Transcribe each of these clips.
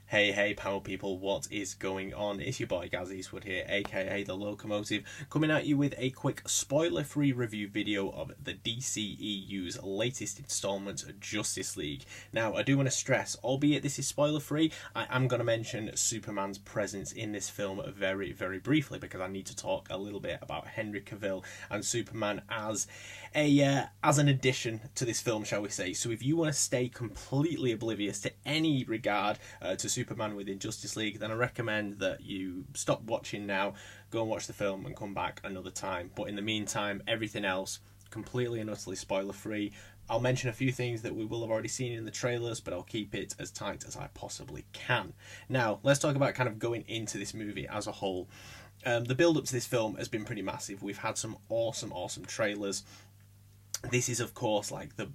Hey, power people, what is going on? It's your boy Gaz Eastwood here, aka The Locomotive, coming at you with a quick spoiler-free review video of the DCEU's latest installment, Justice League. Now, I do want to stress, albeit this is spoiler-free, I am going to mention Superman's presence in this film very, very briefly, because I need to talk a little bit about Henry Cavill and Superman as an addition to this film, shall we say. So if you want to stay completely oblivious to any regard to Superman within Justice League, then I recommend that you stop watching now, go and watch the film and come back another time. But in the meantime, everything else completely and utterly spoiler free. I'll mention a few things that we will have already seen in the trailers, but I'll keep it as tight as I possibly can. Now, let's talk about kind of going into this movie as a whole. The build-up to this film has been pretty massive. We've had some awesome trailers. This is, of course, like the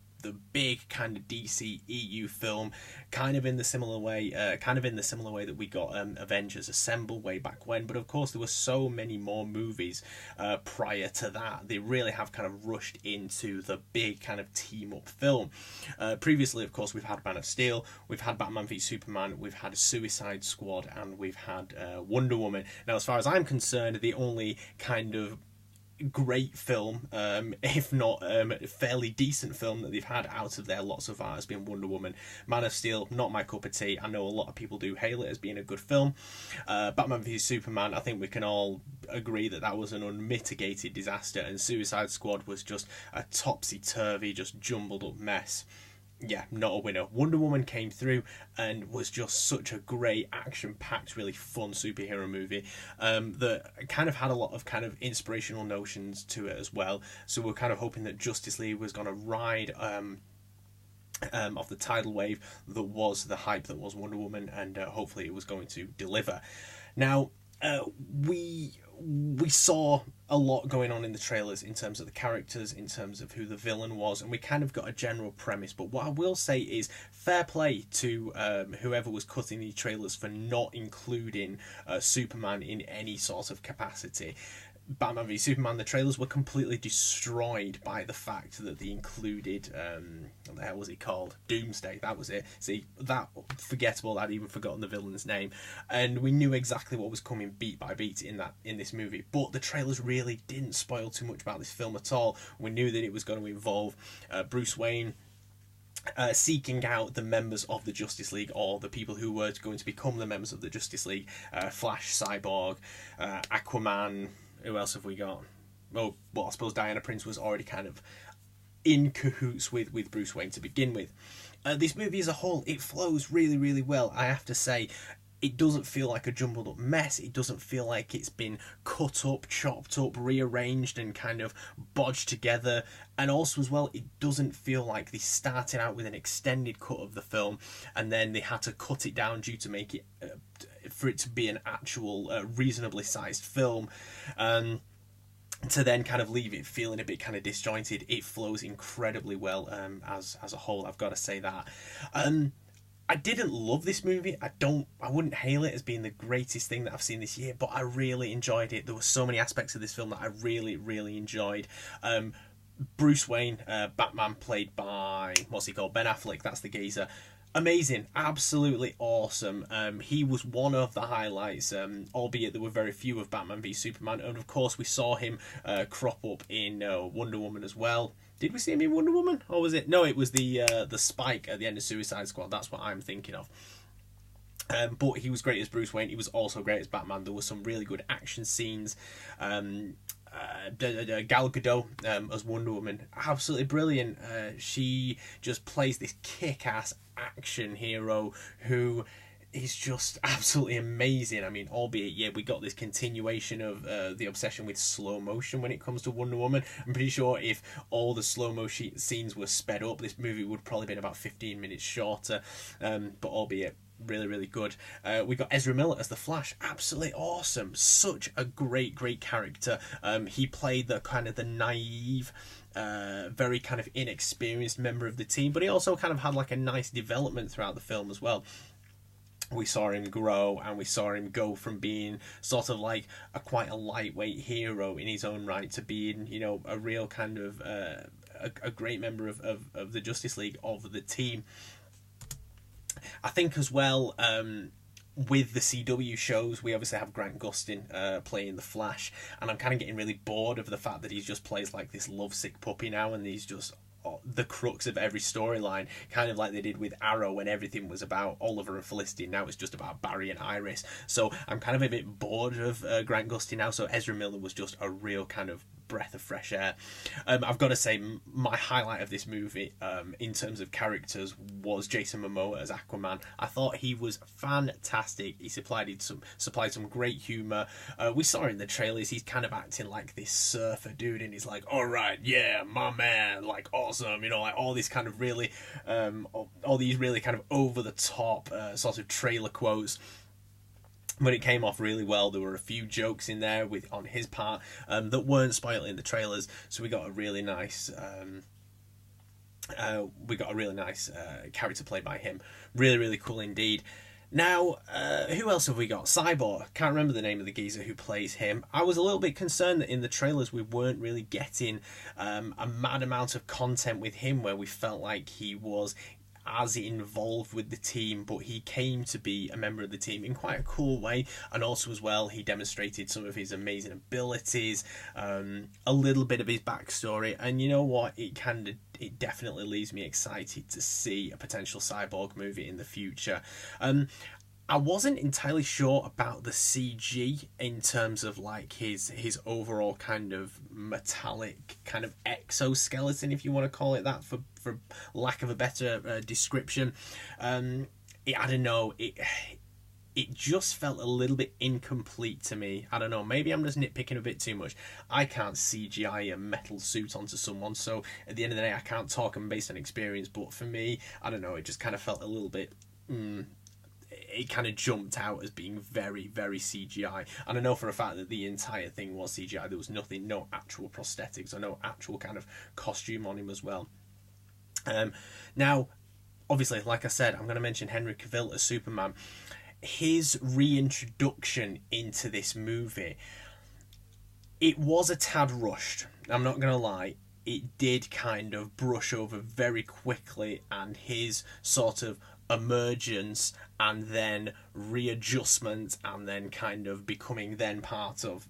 big kind of DCEU film, kind of in the similar way that we got Avengers Assemble way back when. But of course, there were so many more movies prior to that. They really have kind of rushed into the big kind of team up film. Previously, of course, we've had Man of Steel, we've had Batman v Superman, we've had Suicide Squad, and we've had Wonder Woman. Now, as far as I'm concerned, the only kind of great film, if not fairly decent film that they've had out of their lots of art has been Wonder Woman. Man of Steel, not my cup of tea. I know a lot of people do hail it as being a good film. Batman v Superman, I think we can all agree that that was an unmitigated disaster, and Suicide Squad was just a topsy-turvy, just jumbled up mess. Yeah, not a winner. Wonder Woman came through and was just such a great, action-packed, really fun superhero movie that kind of had a lot of kind of inspirational notions to it as well. So we're kind of hoping that Justice League was going to ride off the tidal wave that was the hype that was Wonder Woman, and hopefully it was going to deliver. Now, we saw a lot going on in the trailers in terms of the characters, in terms of who the villain was, and we kind of got a general premise. But what I will say is fair play to whoever was cutting these trailers for not including Superman in any sort of capacity. Batman v Superman, the trailers were completely destroyed by the fact that they included what the hell was he called? Doomsday, that was it. See, that forgettable, I'd even forgotten the villain's name, and we knew exactly what was coming beat by beat in this movie. But the trailers really didn't spoil too much about this film at all. We knew that it was going to involve Bruce Wayne seeking out the members of the Justice League, or the people who were going to become the members of the Justice League. Flash, Cyborg, Aquaman. Who else have we got? Oh, well, I suppose Diana Prince was already kind of in cahoots with Bruce Wayne to begin with. This movie as a whole, it flows really, really well. I have to say, it doesn't feel like a jumbled up mess. It doesn't feel like it's been cut up, chopped up, rearranged and kind of bodged together. And also as well, it doesn't feel like they started out with an extended cut of the film and then they had to cut it down due to make it for it to be an actual reasonably sized film, to then kind of leave it feeling a bit kind of disjointed. It flows incredibly well as a whole, I've got to say that. I didn't love this movie. I wouldn't hail it as being the greatest thing that I've seen this year, but I really enjoyed it. There were so many aspects of this film that I really, really enjoyed. Bruce Wayne, Batman, played by, what's he called? Ben Affleck, that's the geezer. Amazing, absolutely awesome. He was one of the highlights, albeit there were very few of Batman v Superman, and of course we saw him crop up in Wonder Woman as well. Did we see him in Wonder Woman, or was it? No, it was the spike at the end of Suicide Squad. That's what I'm thinking of. But he was great as Bruce Wayne. He was also great as Batman. There were some really good action scenes. Gal Gadot as Wonder Woman, absolutely brilliant. She just plays this kick-ass action hero who is just absolutely amazing. I mean, albeit, yeah, we got this continuation of the obsession with slow motion when it comes to Wonder Woman. I'm pretty sure if all the slow motion scenes were sped up, this movie would probably been about 15 minutes shorter, but albeit really, really good. We got Ezra Miller as the Flash, absolutely awesome. Such a great character. He played the kind of the naive, very kind of inexperienced member of the team, but he also kind of had like a nice development throughout the film as well. We saw him grow, and we saw him go from being sort of like quite a lightweight hero in his own right to being, you know, a real kind of a great member of the Justice League, of the team. I think as well, with the CW shows, we obviously have Grant Gustin playing the Flash, and I'm kind of getting really bored of the fact that he just plays like this lovesick puppy now, and he's just the crux of every storyline, kind of like they did with Arrow when everything was about Oliver and Felicity. Now it's just about Barry and Iris. So I'm kind of a bit bored of Grant Gustin now. So Ezra Miller was just a real kind of breath of fresh air. I've got to say, my highlight of this movie, in terms of characters, was Jason Momoa as Aquaman. I thought he was fantastic. He supplied some great humour. We saw in the trailers he's kind of acting like this surfer dude, and he's like, "All right, yeah, my man, like awesome," you know, like all this kind of really, all these really kind of over the top sort of trailer quotes. But it came off really well. There were a few jokes in there on his part that weren't spoiled in the trailers, so we got a really nice character played by him. Really, really cool indeed. Now, who else have we got? Cyborg. Can't remember the name of the geezer who plays him. I was a little bit concerned that in the trailers we weren't really getting a mad amount of content with him, where we felt like he was as involved with the team, but he came to be a member of the team in quite a cool way, and also as well he demonstrated some of his amazing abilities, a little bit of his backstory, and you know what, it definitely leaves me excited to see a potential Cyborg movie in the future. I wasn't entirely sure about the CG in terms of like his overall kind of metallic kind of exoskeleton, if you want to call it that, for lack of a better description. I don't know, it just felt a little bit incomplete to me. I don't know, maybe I'm just nitpicking a bit too much. I can't CGI a metal suit onto someone, so at the end of the day I can't talk them based on experience, but for me, I don't know, it just kind of felt a little bit it kind of jumped out as being very, very CGI. And I know for a fact that the entire thing was CGI. There was no actual prosthetics or no actual kind of costume on him as well. Now, obviously, like I said, I'm going to mention Henry Cavill as Superman. His reintroduction into this movie, it was a tad rushed. I'm not going to lie. It did kind of brush over very quickly, and his sort of emergence and then readjustment and then kind of becoming then part of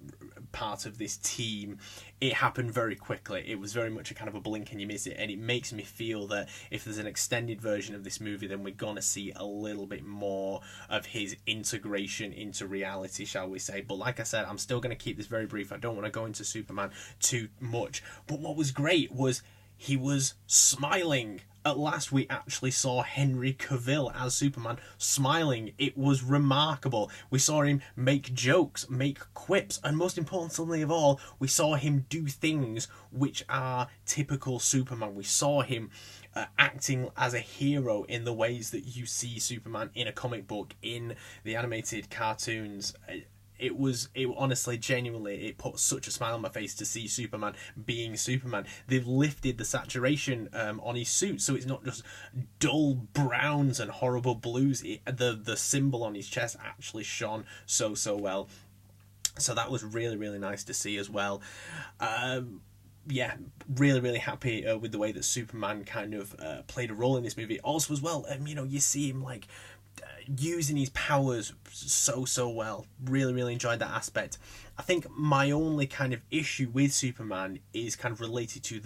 this team, it happened very quickly. It was very much a kind of a blink and you miss it, and it makes me feel that if there's an extended version of this movie, then we're gonna see a little bit more of his integration into reality, shall we say. But like I said, I'm still going to keep this very brief. I don't want to go into Superman too much, but what was great was he was smiling. At last we actually saw Henry Cavill as Superman smiling. It was remarkable. We saw him make jokes, make quips, and most importantly of all, we saw him do things which are typical Superman. We saw him acting as a hero in the ways that you see Superman in a comic book, in the animated cartoons. It honestly, genuinely, it put such a smile on my face to see Superman being Superman. They've lifted the saturation on his suit, so it's not just dull browns and horrible blues. The symbol on his chest actually shone so well. So that was really, really nice to see as well. Yeah, really, really happy with the way that Superman kind of played a role in this movie. Also as well, you see him like using his powers so well. Really, really enjoyed that aspect. I think my only kind of issue with Superman is kind of related to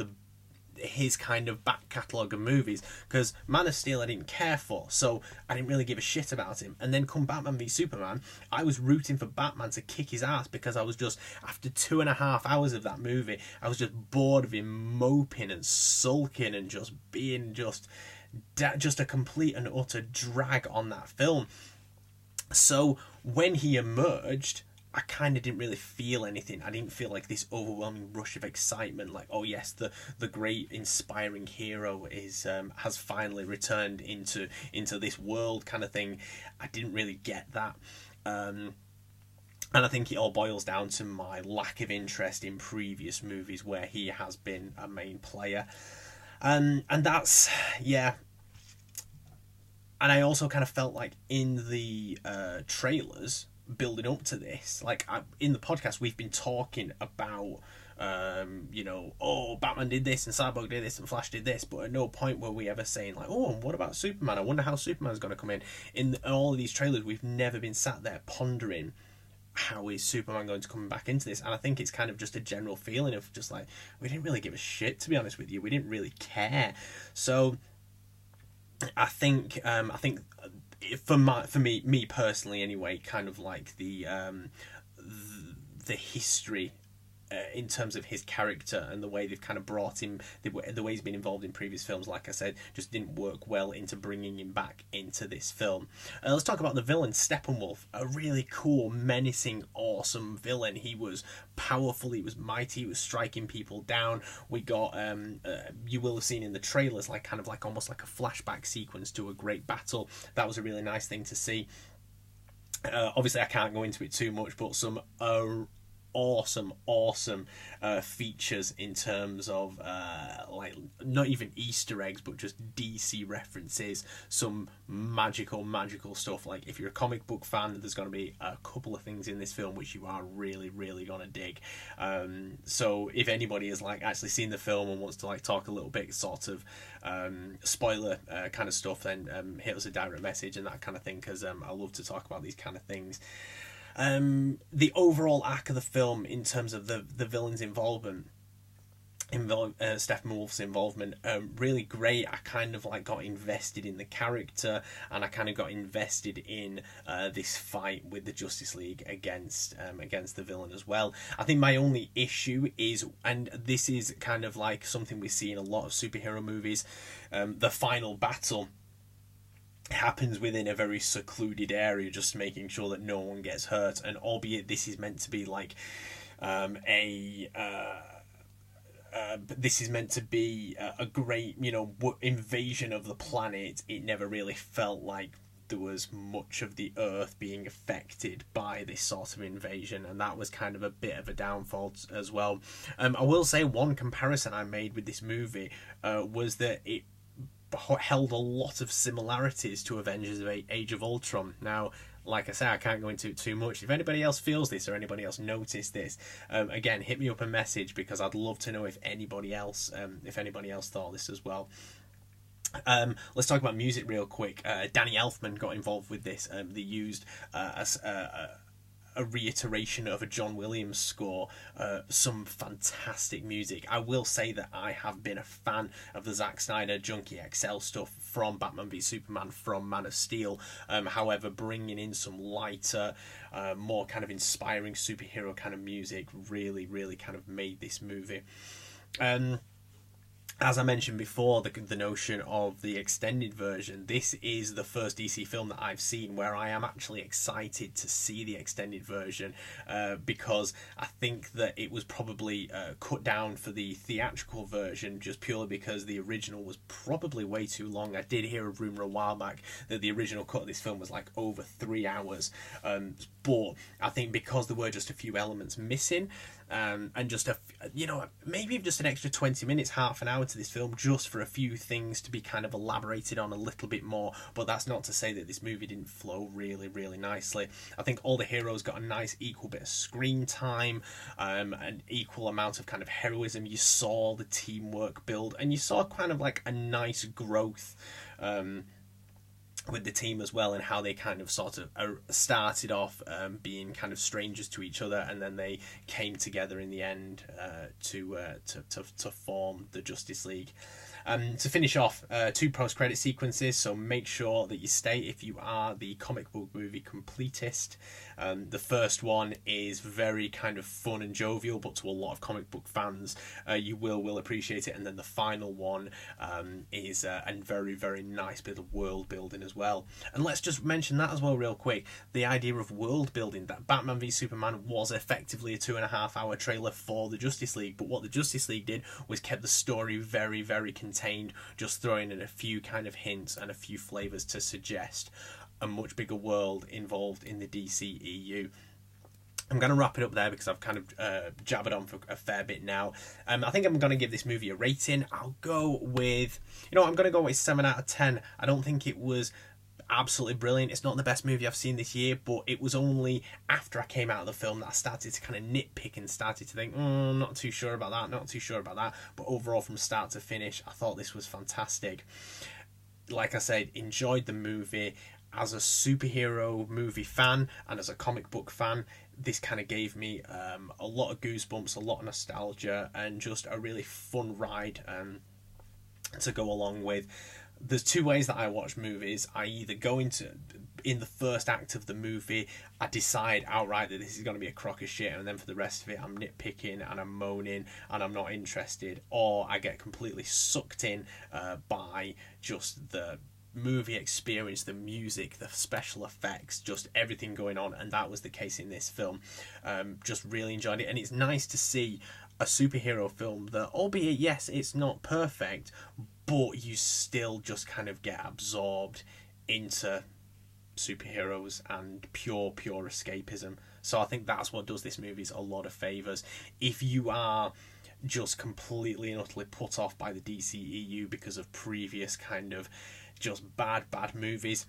his kind of back catalogue of movies, because Man of Steel I didn't care for, so I didn't really give a shit about him. And then come Batman v Superman, I was rooting for Batman to kick his ass, because I was just, after 2.5 hours of that movie, I was just bored of him moping and sulking and just being just a complete and utter drag on that film. So when he emerged, I kind of didn't really feel anything. I didn't feel like this overwhelming rush of excitement, like, oh yes, the great inspiring hero has finally returned into this world kind of thing. I didn't really get that. And I think it all boils down to my lack of interest in previous movies where he has been a main player. And that's, yeah. And I also kind of felt like in the trailers building up to this, like in the podcast, we've been talking about you know, oh, Batman did this and Cyborg did this and Flash did this, but at no point were we ever saying like, oh, and what about Superman? I wonder how Superman's going to come in. In all of these trailers, we've never been sat there pondering, how is Superman going to come back into this? And I think it's kind of just a general feeling of just like, we didn't really give a shit, to be honest with you. We didn't really care. So I think for me personally anyway, kind of like the history in terms of his character and the way they've kind of brought him, the way he's been involved in previous films, like I said, just didn't work well into bringing him back into this film. Let's talk about the villain, Steppenwolf, a really cool, menacing, awesome villain. He was powerful, he was mighty, he was striking people down. We got, you will have seen in the trailers, like kind of like almost like a flashback sequence to a great battle. That was a really nice thing to see. Obviously I can't go into it too much, but some awesome features in terms of like not even Easter eggs, but just DC references, some magical stuff. Like if you're a comic book fan, there's going to be a couple of things in this film which you are really going to dig. So if anybody has like actually seen the film and wants to like talk a little bit sort of spoiler kind of stuff, then hit us a direct message and that kind of thing, because I love to talk about these kind of things. The overall arc of the film in terms of the villain's involvement, Steppenwolf's involvement, really great. I kind of like got invested in the character, and I kind of got invested in this fight with the Justice League against the villain as well. I think my only issue is, and this is kind of like something we see in a lot of superhero movies, the final battle happens within a very secluded area, just making sure that no one gets hurt. And albeit this is meant to be like this is meant to be a great, you know, invasion of the planet, it never really felt like there was much of the Earth being affected by this sort of invasion, and that was kind of a bit of a downfall as well. I will say one comparison I made with this movie was that it held a lot of similarities to Avengers of Age of Ultron. Now, like I say, I can't go into it too much. If anybody else feels this or anybody else noticed this, again, hit me up a message, because I'd love to know if anybody else thought this as well. Let's talk about music real quick. Danny Elfman got involved with this. They used a reiteration of a John Williams score, some fantastic music. I will say that I have been a fan of the Zack Snyder Junkie XL stuff from Batman v Superman, from Man of Steel. However, bringing in some lighter, more kind of inspiring superhero kind of music really kind of made this movie. As I mentioned before, the notion of the extended version, this is the first DC film that I've seen where I am actually excited to see the extended version, because I think that it was probably cut down for the theatrical version just purely because the original was probably way too long. I did hear a rumour a while back that the original cut of this film was like over 3 hours, but I think because there were just a few elements missing, and just maybe just an extra 20 minutes, half an hour to this film, just for a few things to be kind of elaborated on a little bit more. But that's not to say that this movie didn't flow really nicely. I think all the heroes got a nice equal bit of screen time, an equal amount of kind of heroism. You saw the teamwork build, and you saw kind of like a nice growth with the team as well, and how they kind of sort of started off being kind of strangers to each other, and then they came together in the end to form the Justice League. To finish off, 2 post-credit sequences, so make sure that you stay if you are the comic book movie completist. The first one is very kind of fun and jovial, but to a lot of comic book fans, you will appreciate it. And then the final one is a very nice bit of world building as well. And let's just mention that as well real quick, the idea of world building, that Batman v Superman was effectively a 2.5 hour trailer for the Justice League, but what the Justice League did was kept the story very contained, just throwing in a few kind of hints and a few flavours to suggest a much bigger world involved in the DCEU. I'm going to wrap it up there because I've kind of jabbered on for a fair bit now. I think I'm going to give this movie a rating. I'm going to go with 7 out of 10. I don't think it was absolutely brilliant. It's not the best movie I've seen this year, but it was only after I came out of the film that I started to kind of nitpick and started to think, not too sure about that, not too sure about that. But overall, from start to finish, I thought this was fantastic. Like I said, enjoyed the movie. As a superhero movie fan and as a comic book fan, this kind of gave me a lot of goosebumps, a lot of nostalgia, and just a really fun ride to go along with. There's two ways that I watch movies. I either go into, in the first act of the movie, I decide outright that this is going to be a crock of shit, and then for the rest of it I'm nitpicking and I'm moaning and I'm not interested, or I get completely sucked in by just the movie experience, the music, the special effects, just everything going on, and that was the case in this film. Just really enjoyed it, and it's nice to see a superhero film that, albeit yes, it's not perfect, but you still just kind of get absorbed into superheroes and pure escapism. So I think that's what does this movie a lot of favours. If you are just completely and utterly put off by the DCEU because of previous kind of just bad movies,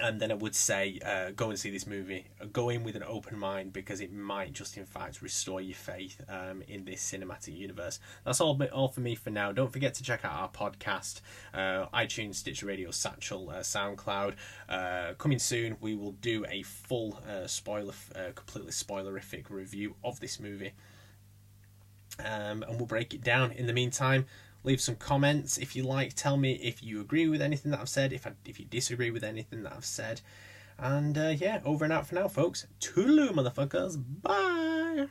and then I would say go and see this movie. Go in with an open mind, because it might just in fact restore your faith in this cinematic universe. That's all for me for now. Don't forget to check out our podcast, iTunes, Stitcher Radio, Satchel, SoundCloud. Coming soon, we will do a full completely spoilerific review of this movie, and we'll break it down. In the meantime, leave some comments if you like. Tell me if you agree with anything that I've said, if you disagree with anything that I've said. And yeah, over and out for now, folks. Toodaloo, motherfuckers. Bye.